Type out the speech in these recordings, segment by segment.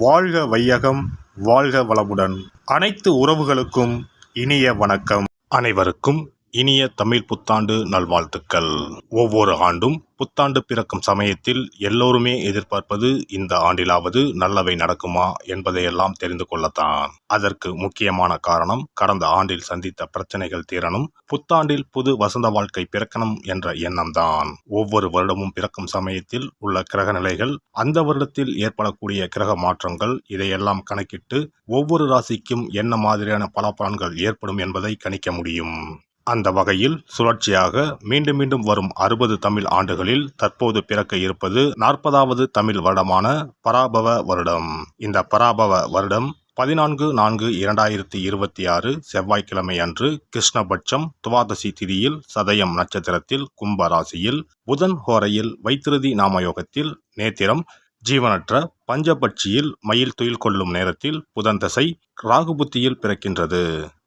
வாழ்க வையகம், வாழ்க வளமுடன். அனைத்து உறவுகளுக்கும் இனிய வணக்கம். அனைவருக்கும் இனிய தமிழ் புத்தாண்டு நல்வாழ்த்துக்கள். ஒவ்வொரு ஆண்டும் புத்தாண்டு பிறக்கும் சமயத்தில் எல்லோருமே எதிர்பார்ப்பது இந்த ஆண்டிலாவது நல்லவை நடக்குமா என்பதையெல்லாம் தெரிந்து கொள்ளத்தான். அதற்கு முக்கியமான காரணம் கடந்த ஆண்டில் சந்தித்த பிரச்சனைகள் தீரணும், புத்தாண்டில் புது வசந்த வாழ்க்கை பிறக்கணும் என்ற எண்ணம்தான். ஒவ்வொரு வருடமும் பிறக்கும் சமயத்தில் உள்ள கிரக நிலைகள், அந்த வருடத்தில் ஏற்படக்கூடிய கிரக மாற்றங்கள், இதையெல்லாம் கணக்கிட்டு ஒவ்வொரு ராசிக்கும் என்ன மாதிரியான பலாபலன்கள் ஏற்படும் என்பதை கணிக்க முடியும். அந்த வகையில் சுழற்சியாக மீண்டும் மீண்டும் வரும் 60 தமிழ் ஆண்டுகளில் தற்போது பிறக்க இருப்பது 40வது தமிழ் வருடமான பராபவ வருடம். இந்த பராபவ வருடம் 14/4/2026 செவ்வாய்க்கிழமை அன்று கிருஷ்ணபட்சம் துவாதசி திதியில் சதயம் நட்சத்திரத்தில் கும்ப ராசியில், புதன் ஹோரையில் வைத்திருதி நாமயோகத்தில், நேத்திரம் ஜீவனற்ற பஞ்சபட்சியில் மயில் துயில் கொள்ளும் நேரத்தில் புதன் தசை ராகு புத்தியில் பிறக்கின்றது.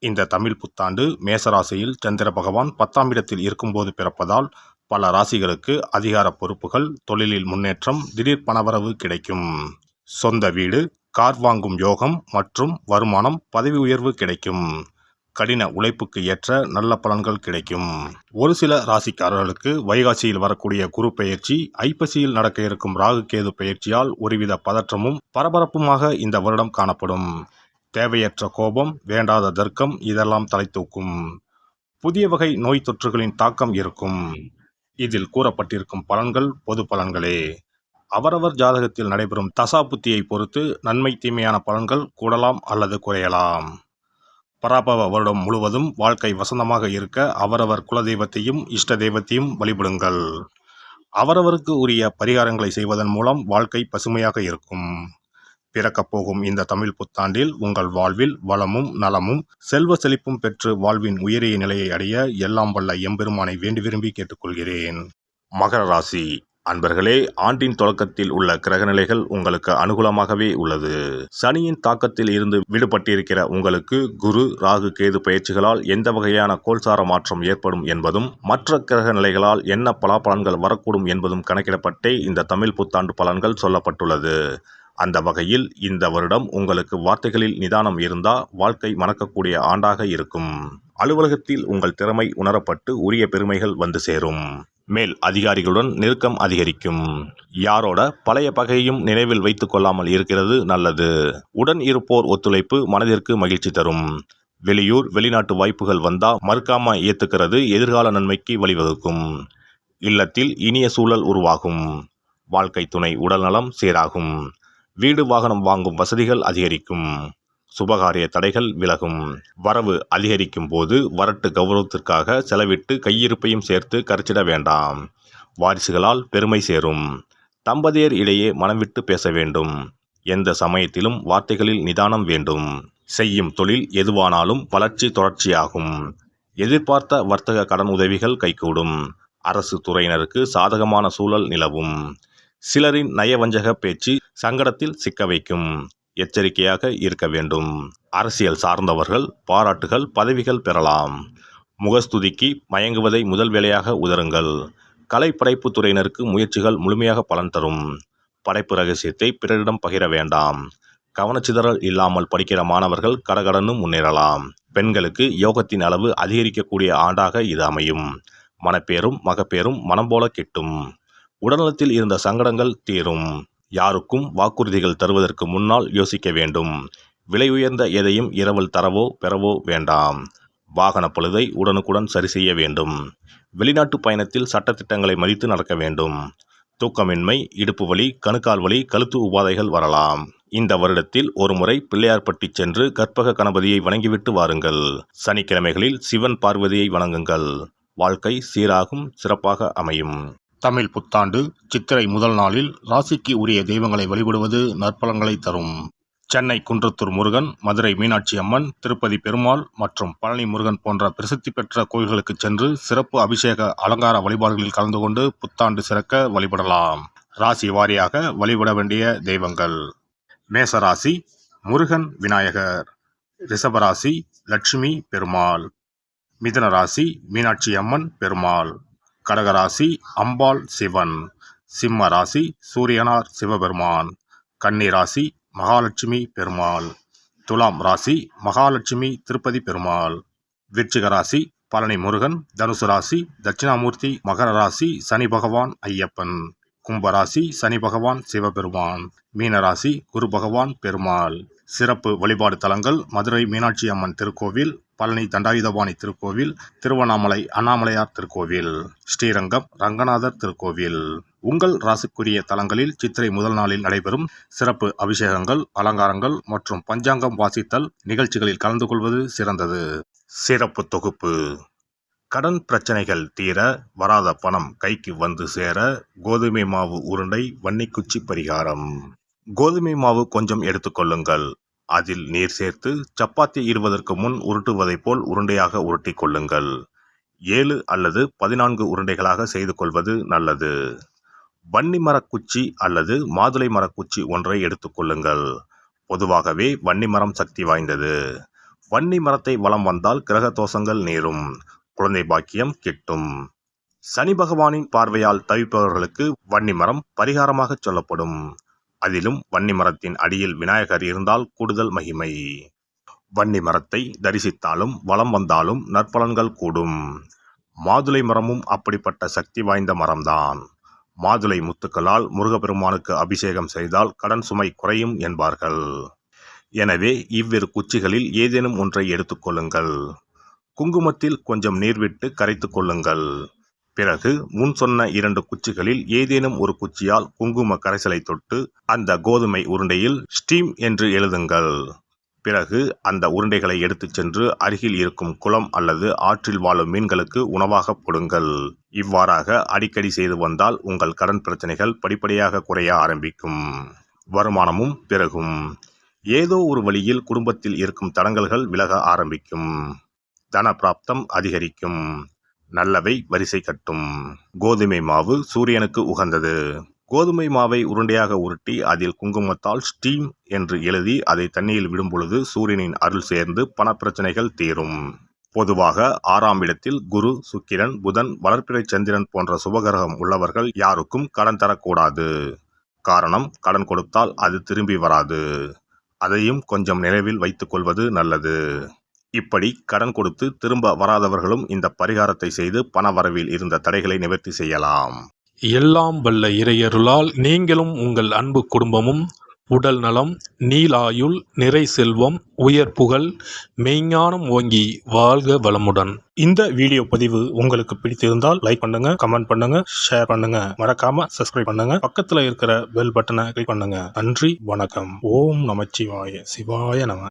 இந்த தமிழ் புத்தாண்டு மேசராசியில் சந்திர பகவான் 10ஆம் இடத்தில் இருக்கும்போது பிறப்பதால் பல ராசிகளுக்கு அதிகார பொறுப்புகள், தொழிலில் முன்னேற்றம், திடீர் பணவரவு கிடைக்கும். சொந்த வீடு, கார் வாங்கும் யோகம் மற்றும் வருமானம், பதவி உயர்வு கிடைக்கும். கடின உழைப்புக்கு ஏற்ற நல்ல பலன்கள் கிடைக்கும். ஒரு சில ராசிக்காரர்களுக்கு வைகாசியில் வரக்கூடிய குரு பெயர்ச்சி, ஐப்பசியில் நடக்க இருக்கும் ராகு கேது பெயர்ச்சியால் ஒருவித பதற்றமும் பரபரப்புமாக இந்த வருடம் காணப்படும். தேவையற்ற கோபம், வேண்டாத தர்க்கம் இதெல்லாம் தலை தூக்கும். புதிய வகை நோய் தொற்றுகளின் தாக்கம் இருக்கும். இதில் கூறப்பட்டிருக்கும் பலன்கள் பொது பலன்களே. அவரவர் ஜாதகத்தில் நடைபெறும் தசாபுத்தியை பொறுத்து நன்மை தீமையான பலன்கள் கூடலாம் அல்லது குறையலாம். பராபவ வருடம் முழுவதும் வாழ்க்கை வசந்தமாக இருக்க அவரவர் குலதெய்வத்தையும் இஷ்ட தெய்வத்தையும் வழிபடுங்கள். அவரவருக்கு உரிய பரிகாரங்களை செய்வதன் மூலம் வாழ்க்கை பசுமையாக இருக்கும். பிறக்கப் போகும் இந்த தமிழ் புத்தாண்டில் உங்கள் வாழ்வில் வளமும் நலமும் செல்வ செழிப்பும் பெற்று வாழ்வின் உயரிய நிலையை அடைய எல்லாம் வல்ல எம்பெருமானை வேண்டி விரும்பி கேட்டுக்கொள்கிறேன். மகர ராசி அன்பர்களே, ஆண்டின் தொடக்கத்தில் உள்ள கிரகநிலைகள் உங்களுக்கு அனுகூலமாகவே உள்ளது. சனியின் தாக்கத்தில் இருந்து விடுபட்டிருக்கிற உங்களுக்கு குரு ராகு கேது பயிற்சிகளால் எந்த வகையான கோல்சார மாற்றம் ஏற்படும் என்பதும், மற்ற கிரக நிலைகளால் என்ன பலாபலன்கள் வரக்கூடும் என்பதும் கணக்கிடப்பட்டே இந்த தமிழ் புத்தாண்டு பலன்கள் சொல்லப்பட்டுள்ளது. அந்த வகையில் இந்த வருடம் உங்களுக்கு வார்த்தைகளில் நிதானம் இருந்தா வாழ்க்கை மணக்கக்கூடிய ஆண்டாக இருக்கும். அலுவலகத்தில் உங்கள் திறமை உணரப்பட்டு உரிய பெருமைகள் வந்து சேரும். மேல் அதிகாரிகளுடன் நெருக்கம் அதிகரிக்கும். யாரோட பழைய பகையும் நினைவில் வைத்துக் கொள்ளாமல் இருக்கிறது நல்லது. உடன் இருப்போர் ஒத்துழைப்பு மனதிற்கு மகிழ்ச்சி தரும். வெளியூர் வெளிநாட்டு வாய்ப்புகள் வந்தா மறுக்காம ஏத்துக்கிறது எதிர்கால நன்மைக்கு வழிவகுக்கும். இல்லத்தில் இனிய சூழல் உருவாகும். வாழ்க்கை துணை உடல்நலம் சீராகும். வீடு வாகனம் வாங்கும் வசதிகள் அதிகரிக்கும். சுபகாரிய தடைகள் விலகும். வரவு அதிகரிக்கும் போது வரட்டு கௌரவத்திற்காக செலவிட்டு கையிருப்பையும் சேர்த்து கரைச்சிட வேண்டாம். வாரிசுகளால் பெருமை சேரும். தம்பதியர் இடையே மனம் விட்டு பேச வேண்டும். எந்த சமயத்திலும் வார்த்தைகளில் நிதானம் வேண்டும். செய்யும் தொழில் எதுவானாலும் வளர்ச்சி தொடர்ச்சியாகும். எதிர்பார்த்த வர்த்தக கடன் உதவிகள் கைகூடும். அரசு துறையினருக்கு சாதகமான சூழல் நிலவும். சிலரின் நயவஞ்சக பேச்சு சங்கடத்தில் சிக்க வைக்கும். எச்சரிக்கையாக இருக்க வேண்டும். அரசியல் சார்ந்தவர்கள் பாராட்டுகள் பதவிகள் பெறலாம். முகஸ்துதிக்கு மயங்குவதை முதல் வேலையாக உதருங்கள். கலை படைப்பு துறையினருக்கு முயற்சிகள் முழுமையாக பலன் தரும். படைப்பு ரகசியத்தை பிறரிடம் பகிர வேண்டாம். கவனச்சிதறல் இல்லாமல் படிக்கிற மாணவர்கள் கடகடனும் முன்னேறலாம். பெண்களுக்கு யோகத்தின் அளவு அதிகரிக்கக்கூடிய ஆண்டாக இது அமையும். மனப்பேரும் மகப்பேரும் மனம் போல கிட்டும். உடல்நலத்தில் இருந்த சங்கடங்கள் தீரும். யாருக்கும் வாக்குறுதிகள் தருவதற்கு முன்னால் யோசிக்க வேண்டும். விலை உயர்ந்த எதையும் இரவல் தரவோ பெறவோ வேண்டாம். வாகன பழுதை உடனுக்குடன் சரி செய்ய வேண்டும். வெளிநாட்டு பயணத்தில் சட்டத்திட்டங்களை மதித்து நடக்க வேண்டும். தூக்கமின்மை, இடுப்பு வலி, கணுக்கால் வலி, கழுத்து உபாதைகள் வரலாம். இந்த வருடத்தில் ஒருமுறை பிள்ளையார்பட்டி சென்று கற்பக கணபதியை வணங்கிவிட்டு வாருங்கள். சனிக்கிழமைகளில் சிவன் பார்வதியை வணங்குங்கள். வாழ்க்கை சீராகும், சிறப்பாக அமையும். தமிழ் புத்தாண்டு சித்திரை முதல் நாளில் ராசிக்கு உரிய தெய்வங்களை வழிபடுவது நற்பலன்களை தரும். சென்னை குன்றத்தூர் முருகன், மதுரை மீனாட்சி அம்மன், திருப்பதி பெருமாள் மற்றும் பழனி முருகன் போன்ற பிரசித்தி பெற்ற கோயில்களுக்கு சென்று சிறப்பு அபிஷேக அலங்கார வழிபாடுகளில் கலந்து கொண்டு புத்தாண்டு சிறக்க வழிபடலாம். ராசி வாரியாக வழிபட வேண்டிய தெய்வங்கள்: மேசராசி முருகன் விநாயகர், ரிஷபராசி லட்சுமி பெருமாள், மிதுன ராசி மீனாட்சி அம்மன் பெருமாள், கடகராசி அம்பாள் சிவன், சிம்ம ராசி சூரியனார் சிவபெருமான், கன்னி ராசி மகாலட்சுமி பெருமாள். துலாம் ராசி மகாலட்சுமி திருப்பதி பெருமாள். விருச்சிக ராசி பழனி முருகன். தனுசு ராசி தட்சிணாமூர்த்தி. மகர ராசி சனி பகவான் ஐயப்பன். கும்பராசி சனி பகவான் சிவபெருமான். மீனராசி குரு பகவான் பெருமாள். சிறப்பு வழிபாடு தலங்கள் மதுரை மீனாட்சி அம்மன் திருக்கோவில், பழனி தண்டாயுதபாணி திருக்கோவில், திருவண்ணாமலை அண்ணாமலையார் திருக்கோவில், ஸ்ரீரங்கம் ரங்கநாதர் திருக்கோவில். உங்கள் ராசிக்குரிய தலங்களில் சித்திரை முதல் நாளில் நடைபெறும் சிறப்பு அபிஷேகங்கள், அலங்காரங்கள் மற்றும் பஞ்சாங்கம் வாசித்தல் நிகழ்ச்சிகளில் கலந்து கொள்வது சிறந்தது. சிறப்பு தொகுப்பு. கடன் பிரச்சனைகள் தீர, வராத பணம் கைக்கு வந்து சேர கோதுமை மாவு உருண்டை வன்னிக்குச்சி பரிகாரம். கோதுமை மாவு கொஞ்சம் எடுத்துக்கொள்ளுங்கள். அதில் நீர் சேர்த்து சப்பாத்தி இடுவதற்கு முன் உருட்டுவதைப் போல் உருண்டையாக உருட்டி கொள்ளுங்கள். 7 அல்லது 14 உருண்டைகளாக செய்து கொள்வது நல்லது. வன்னி மரக்குச்சி அல்லது மாதுளை மரக்குச்சி ஒன்றை எடுத்துக்கொள்ளுங்கள். பொதுவாகவே வன்னி மரம் சக்தி வாய்ந்தது. வன்னி மரத்தை வலம் வந்தால் கிரக தோஷங்கள் நீரும், குழந்தை பாக்கியம் கிட்டும். சனி பகவானின் பார்வையால் தவிப்பவர்களுக்கு வன்னி மரம் பரிகாரமாக சொல்லப்படும். அதிலும் வன்னி மரத்தின் அடியில் விநாயகர் இருந்தால் கூடுதல் மகிமை. வன்னி மரத்தை தரிசித்தாலும் வலம் வந்தாலும் நற்பலன்கள் கூடும். மாதுளை மரமும் அப்படிப்பட்ட சக்தி வாய்ந்த மரம்தான். மாதுளை முத்துக்களால் முருகப்பெருமானுக்கு அபிஷேகம் செய்தால் கடன் சுமை குறையும் என்பார்கள். எனவே இவ்விரு குச்சிகளில் ஏதேனும் ஒன்றை எடுத்துக்கொள்ளுங்கள். குங்குமத்தில் கொஞ்சம் நீர் விட்டு கரைத்து கொள்ளுங்கள். பிறகு முன் சொன்ன 2 குச்சிகளில் ஏதேனும் ஒரு குச்சியால் குங்கும கரைசலை தொட்டு அந்த கோதுமை உருண்டையில் ஸ்டீம் என்று எழுதுங்கள். பிறகு அந்த உருண்டைகளை எடுத்துச் சென்று அருகில் இருக்கும் குளம் அல்லது ஆற்றில் வாழும் மீன்களுக்கு உணவாக கொடுங்கள். இவ்வாறாக அடிக்கடி செய்து வந்தால் உங்கள் கடன் பிரச்சனைகள் படிப்படியாக குறைய ஆரம்பிக்கும். வருமானமும் பெருகும். ஏதோ ஒரு வழியில் குடும்பத்தில் இருக்கும் தடங்கல்கள் விலக ஆரம்பிக்கும். தன பிராப்தம் அதிகரிக்கும். நல்லவை வரிசை கட்டும். கோதுமை மாவு சூரியனுக்கு உகந்தது. கோதுமை மாவை உருண்டையாக உருட்டி அதில் குங்குமத்தால் ஸ்டீம் என்று எழுதி அதை தண்ணீரில் விடும் பொழுது சூரியனின் அருள் சேர்ந்து பணப்பிரச்சனைகள் தீரும். பொதுவாக 6ஆம் இடத்தில் குரு, சுக்கிரன், புதன், வளர்பிறை சந்திரன் போன்ற சுபகிரகம் உள்ளவர்கள் யாருக்கும் கடன் தரக்கூடாது. காரணம், கடன் கொடுத்தால் அது திரும்பி வராது. அதையும் கொஞ்சம் நினைவில் வைத்துக் கொள்வது நல்லது. இப்படி கடன் கொடுத்து திரும்ப வராதவர்களும் இந்த பரிகாரத்தை செய்து பண வரவில் இருந்த தடைகளை நிவர்த்தி செய்யலாம். எல்லாம் வல்ல இறையருளால் நீங்களும் உங்கள் அன்பு குடும்பமும் உடல் நலம், நீலாயுள், நிறை செல்வம், உயர் புகழ், மெய்ஞானம் ஓங்கி வாழ்க வளமுடன். இந்த வீடியோ பதிவு உங்களுக்கு பிடித்திருந்தால் லைக் பண்ணுங்க, கமெண்ட் பண்ணுங்க, ஷேர் பண்ணுங்க. மறக்காம சப்ஸ்கிரைப் பண்ணுங்க. பக்கத்துல இருக்கிற பெல் பட்டனை கிளிக் பண்ணுங்க. நன்றி, வணக்கம். ஓம் நமச்சிவாய. சிவாய நம.